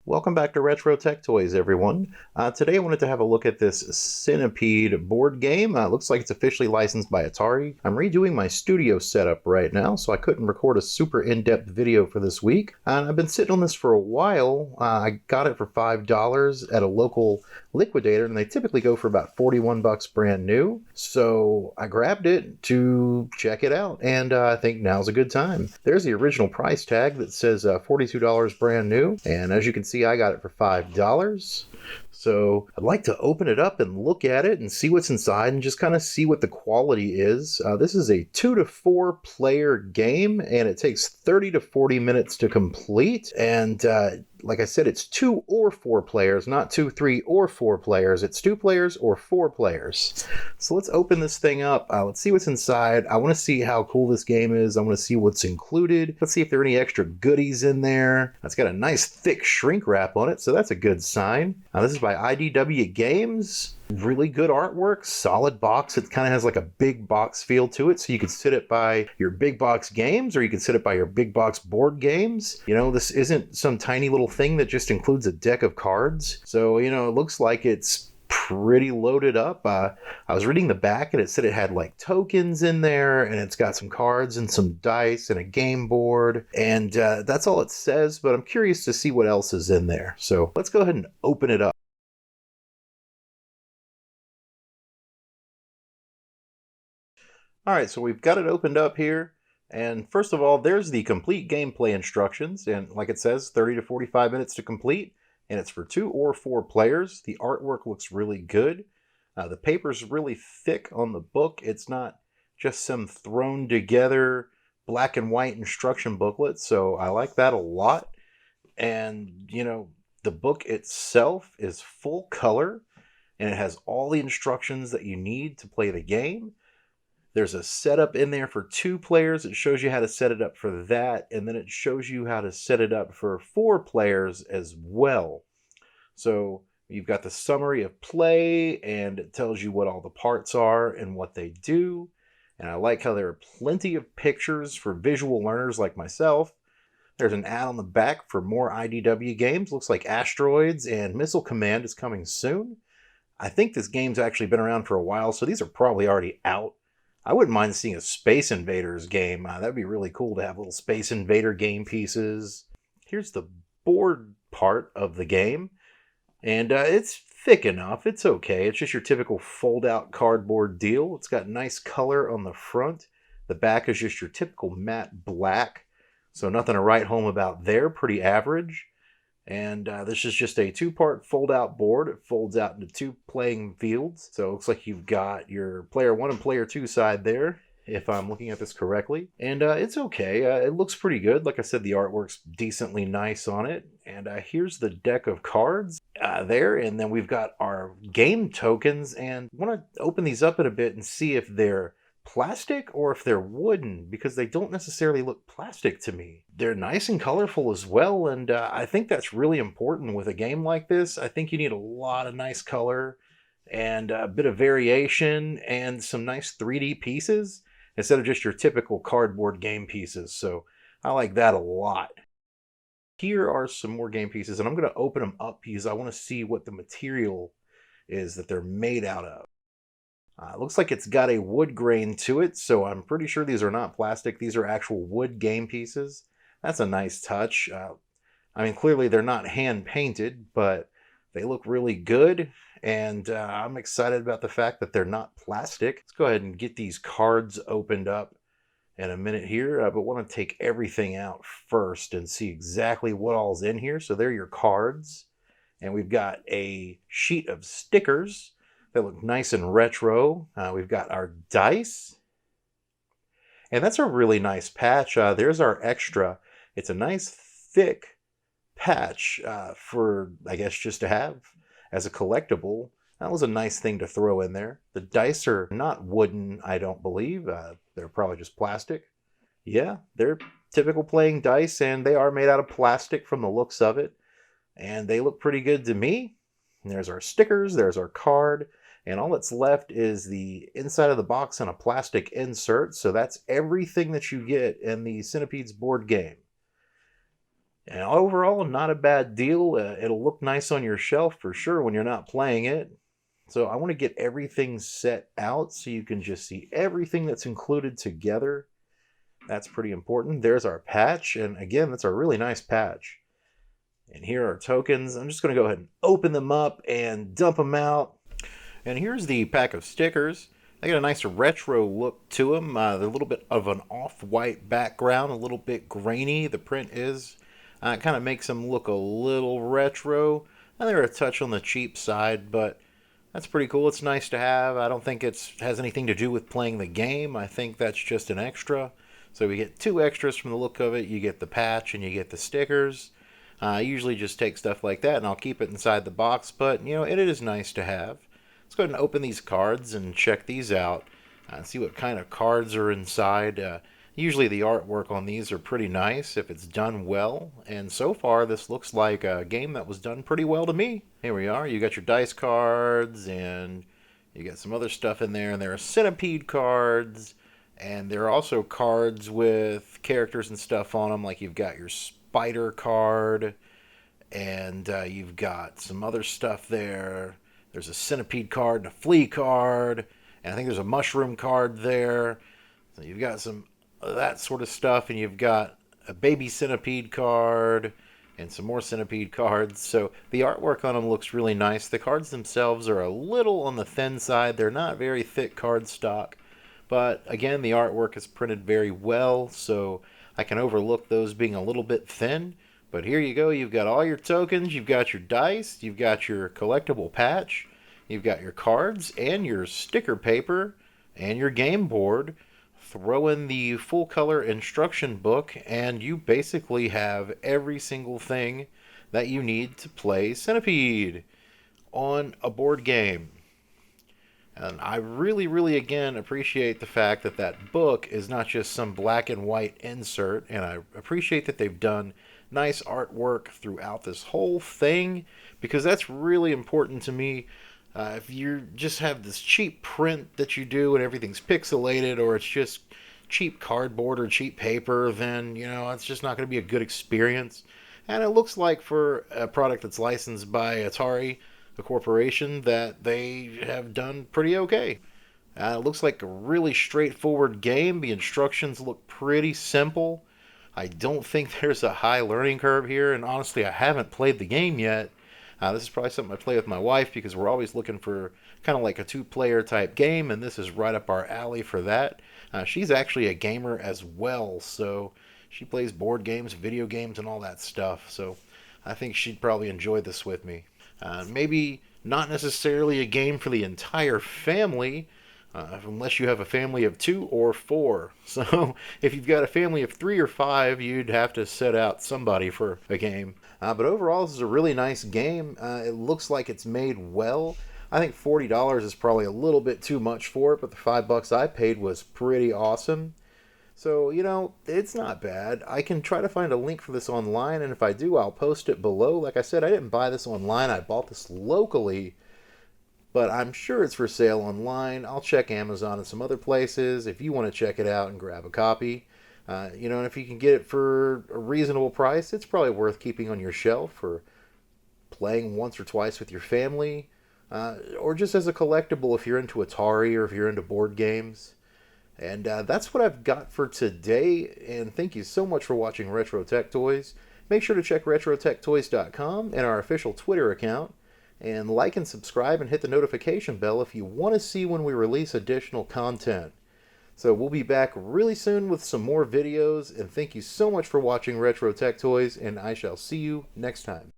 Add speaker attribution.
Speaker 1: Welcome back to Retro Tech Toys, everyone. Today I wanted to have a look at this Centipede board game. Looks like it's officially licensed by Atari. I'm redoing my studio setup right now, so I couldn't record a super in-depth video for this week. I've been sitting on this for a while. I got it for $5 at a local liquidator, and they typically go for about 41 bucks brand new. So I grabbed it to check it out, and I think now's a good time. There's the original price tag that says $42 brand new, and as you can see, I got it for $5. So I'd like to open it up and look at it and see what's inside and just kind of see what the quality is. This is a 2 to 4 player game, and it takes 30 to 40 minutes to complete. And like I said, it's 2 or 4 players, not 2, 3, or 4 players. It's 2 players or 4 players. So let's open this thing up. Let's see what's inside. I want to see how cool this game is. I want to see what's included. Let's see if there are any extra goodies in there. It's got a nice thick shrink wrap on it, so that's a good sign. This is by IDW Games. Really good artwork, solid box. It kind of has like a big box feel to it, so you could sit it by your big box games or you can sit it by your big box board games. You know, this isn't some tiny little thing that just includes a deck of cards. So, you know, it looks like it's pretty loaded up. I was reading the back and it said it had like tokens in there, and it's got some cards and some dice and a game board, and that's all it says, but I'm curious to see what else is in there. So let's go ahead and open it up. Alright, so we've got it opened up here, and first of all, there's the complete gameplay instructions, and like it says, 30 to 45 minutes to complete, and it's for 2 or 4 players. The artwork looks really good. The paper's really thick on the book. It's not just some thrown together black and white instruction booklet, so I like that a lot. And, you know, the book itself is full color, and it has all the instructions that you need to play the game. There's a setup in there for 2 players. It shows you how to set it up for that, and then it shows you how to set it up for 4 players as well. So you've got the summary of play, and it tells you what all the parts are and what they do. And I like how there are plenty of pictures for visual learners like myself. There's an ad on the back for more IDW games. Looks like Asteroids and Missile Command is coming soon. I think this game's actually been around for a while, so these are probably already out. I wouldn't mind seeing a Space Invaders game. That'd be really cool to have little Space Invader game pieces. Here's the board part of the game. And it's thick enough. It's okay. It's just your typical fold-out cardboard deal. It's got nice color on the front. The back is just your typical matte black. So nothing to write home about there. Pretty average. And this is just a 2-part fold-out board. It folds out into 2 playing fields. So it looks like you've got your player 1 and player 2 side there, if I'm looking at this correctly. And it's okay. It looks pretty good. Like I said, the artwork's decently nice on it. And here's the deck of cards there. And then we've got our game tokens. And I want to open these up in a bit and see if they're plastic or if they're wooden, because they don't necessarily look plastic to me. They're nice and colorful as well, and I think that's really important with a game like this. I think you need a lot of nice color and a bit of variation and some nice 3D pieces instead of just your typical cardboard game pieces. So I like that a lot. Here are some more game pieces, and I'm going to open them up because I want to see what the material is that they're made out of. It looks like it's got a wood grain to it, so I'm pretty sure these are not plastic. These are actual wood game pieces. That's a nice touch. I mean, clearly they're not hand-painted, but they look really good, and I'm excited about the fact that they're not plastic. Let's go ahead and get these cards opened up in a minute here, but want to take everything out first and see exactly what all's in here. So they're your cards, and we've got a sheet of stickers that look nice and retro. We've got our dice, and that's a really nice patch. There's our extra. It's a nice thick patch for, I guess, just to have as a collectible. That was a nice thing to throw in there. The dice are not wooden, I don't believe. They're probably just plastic. Yeah, they're typical playing dice, and they are made out of plastic from the looks of it, and they look pretty good to me. And there's our stickers, there's our card, and all that's left is the inside of the box and a plastic insert. So that's everything that you get in the Centipedes board game. And overall, not a bad deal. It'll look nice on your shelf for sure when you're not playing it. So I want to get everything set out so you can just see everything that's included together. That's pretty important. There's our patch, and again, that's a really nice patch. And here are tokens. I'm just going to go ahead and open them up and dump them out. And here's the pack of stickers. They got a nice retro look to them. They're a little bit of an off-white background, a little bit grainy. The print is. It kind of makes them look a little retro. And they're a touch on the cheap side, but that's pretty cool. It's nice to have. I don't think it has anything to do with playing the game. I think that's just an extra. So we get 2 extras from the look of it. You get the patch and you get the stickers. I usually just take stuff like that and I'll keep it inside the box, but you know, it is nice to have. Let's go ahead and open these cards and check these out and see what kind of cards are inside. Usually the artwork on these are pretty nice if it's done well, and so far this looks like a game that was done pretty well to me. Here we are. You got your dice cards and you got some other stuff in there, and there are centipede cards, and there are also cards with characters and stuff on them, like you've got your spider card, and you've got some other stuff there. There's a centipede card and a flea card, and I think there's a mushroom card there. So you've got some of that sort of stuff, and you've got a baby centipede card and some more centipede cards. So the artwork on them looks really nice. The cards themselves are a little on the thin side. They're not very thick cardstock, but again, the artwork is printed very well, so I can overlook those being a little bit thin. But here you go. You've got all your tokens. You've got your dice. You've got your collectible patch. You've got your cards and your sticker paper and your game board. Throw in the full color instruction book, and you basically have every single thing that you need to play Centipede on a board game. And I really, again, appreciate the fact that that book is not just some black and white insert, and I appreciate that they've done nice artwork throughout this whole thing, because that's really important to me. If you just have this cheap print that you do and everything's pixelated, or it's just cheap cardboard or cheap paper, then, you know, it's just not going to be a good experience. And it looks like for a product that's licensed by Atari, a corporation, that they have done pretty okay. It looks like a really straightforward game. The instructions look pretty simple. I don't think there's a high learning curve here, and honestly, I haven't played the game yet. This is probably something I play with my wife because we're always looking for kind of like a 2-player type game, and this is right up our alley for that. She's actually a gamer as well, so she plays board games, video games, and all that stuff, so I think she'd probably enjoy this with me. Maybe not necessarily a game for the entire family, unless you have a family of 2 or 4. So if you've got a family of 3 or 5, you'd have to set out somebody for a game. But overall, this is a really nice game. It looks like it's made well. I think $40 is probably a little bit too much for it, but the $5 I paid was pretty awesome. So, you know, it's not bad. I can try to find a link for this online, and if I do, I'll post it below. Like I said, I didn't buy this online. I bought this locally, but I'm sure it's for sale online. I'll check Amazon and some other places if you want to check it out and grab a copy. You know, and if you can get it for a reasonable price, it's probably worth keeping on your shelf or playing once or twice with your family, or just as a collectible if you're into Atari or if you're into board games. And that's what I've got for today, and thank you so much for watching Retro Tech Toys. Make sure to check RetroTechToys.com and our official Twitter account, and like and subscribe and hit the notification bell if you want to see when we release additional content. So we'll be back really soon with some more videos, and thank you so much for watching Retro Tech Toys, and I shall see you next time.